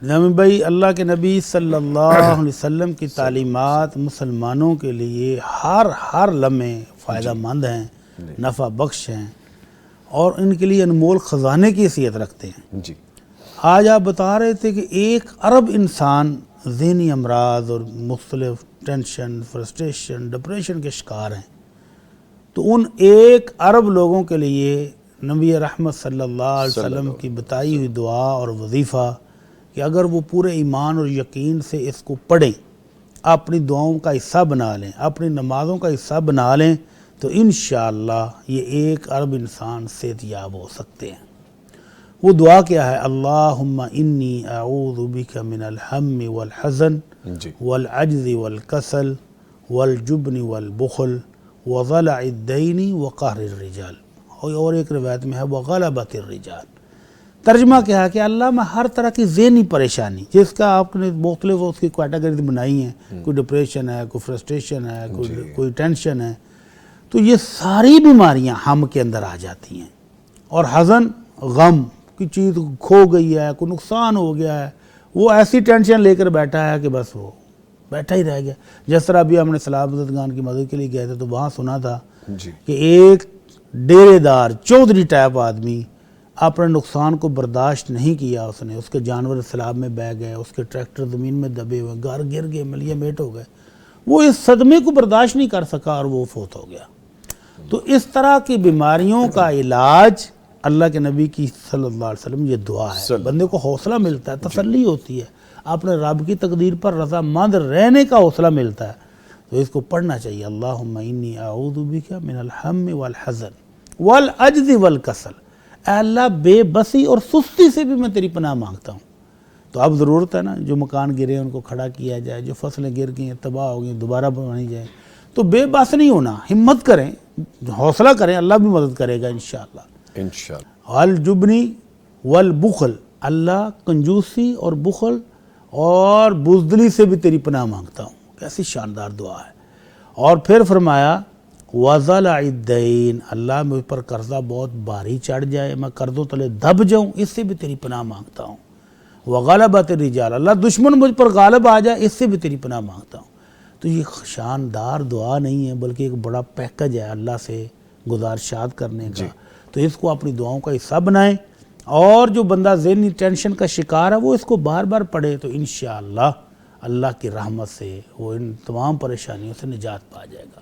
نامی بھائی، اللہ کے نبی صلی اللہ علیہ وسلم کی تعلیمات مسلمانوں کے لیے ہر لمحے فائدہ مند ہیں، نفع بخش ہیں، اور ان کے لیے انمول خزانے کی حیثیت رکھتے ہیں۔ جی آج آپ بتا رہے تھے کہ 1 ارب انسان ذہنی امراض اور مختلف ٹینشن، فرسٹریشن، ڈپریشن کے شکار ہیں، تو ان 1 ارب لوگوں کے لیے نبی رحمت صلی اللہ علیہ وسلم کی بتائی ہوئی دعا اور وظیفہ کہ اگر وہ پورے ایمان اور یقین سے اس کو پڑھیں، اپنی دعاؤں کا حصہ بنا لیں، اپنی نمازوں کا حصہ بنا لیں، تو انشاءاللہ یہ 1 ارب انسان صحت یاب ہو سکتے ہیں۔ وہ دعا کیا ہے؟ اللہم انی اعوذ بک من الہم والحزن جی والعجز والکسل والجبن والبخل وضلع الدین وقہر الرجال، اور ایک روایت میں ہے وغلبۃ الرجال۔ ترجمہ کیا ہے کہ اللہ میں ہر طرح کی ذہنی پریشانی جس کا آپ نے مختلف اس کی کیٹیگریز بنائی ہیں، کوئی ڈپریشن ہے، کوئی فرسٹریشن ہے، کوئی ٹینشن ہے، تو یہ ساری بیماریاں ہم کے اندر آ جاتی ہیں۔ اور حزن، غم کی چیز کھو گئی ہے، کوئی نقصان ہو گیا ہے، وہ ایسی ٹینشن لے کر بیٹھا ہے کہ بس وہ بیٹھا ہی رہ گیا۔ جس طرح ابھی ہم نے صلاح بزرگان کی مدد کے لیے گئے تھے تو وہاں سنا تھا کہ ایک ڈیرے دار چودھری ٹائپ آدمی اپنے نقصان کو برداشت نہیں کیا، اس کے جانور سیلاب میں بہہ گئے، اس کے ٹریکٹر زمین میں دبے ہوئے، گھر گر گئے، ملیے میٹ ہو گئے، وہ اس صدمے کو برداشت نہیں کر سکا اور وہ فوت ہو گیا۔ تو اس طرح کی بیماریوں کا علاج اللہ کے نبی کی صلی اللہ علیہ وسلم یہ دعا ہے، بندے کو حوصلہ ملتا ہے، تسلی ہوتی ہے، اپنے رب کی تقدیر پر رضا مند رہنے کا حوصلہ ملتا ہے، تو اس کو پڑھنا چاہیے۔ اللہم انی اعوذ بک من الہم والحزن والعجز والکسل، اے اللہ بے بسی اور سستی سے بھی میں تیری پناہ مانگتا ہوں۔ تو اب ضرورت ہے نا، جو مکان گرے ہیں ان کو کھڑا کیا جائے، جو فصلیں گر گئی ہیں، تباہ ہو گئی، دوبارہ بنائی جائے، تو بے بس نہیں ہونا، ہمت کریں، حوصلہ کریں، اللہ بھی مدد کرے گا انشاءاللہ۔ والجبنی والبخل، اللہ کنجوسی اور بخل اور بزدلی سے بھی تیری پناہ مانگتا ہوں۔ کیسی شاندار دعا ہے۔ اور پھر فرمایا وضلع الدین، اللہ مجھ پر قرضہ بہت بھاری چڑھ جائے، میں قرضوں تلے دب جاؤں، اس سے بھی تیری پناہ مانگتا ہوں۔ وغلبۃ الرجال، اللہ دشمن مجھ پر غالب آ جائے، اس سے بھی تیری پناہ مانگتا ہوں۔ تو یہ شاندار دعا نہیں ہے بلکہ ایک بڑا پیکج ہے اللہ سے گزارشات کرنے کا۔ تو اس کو اپنی دعاؤں کا حصہ بنائیں، اور جو بندہ ذہنی ٹینشن کا شکار ہے وہ اس کو بار بار پڑھے، تو انشاءاللہ اللہ کی رحمت سے وہ ان تمام پریشانیوں سے نجات پا جائے گا۔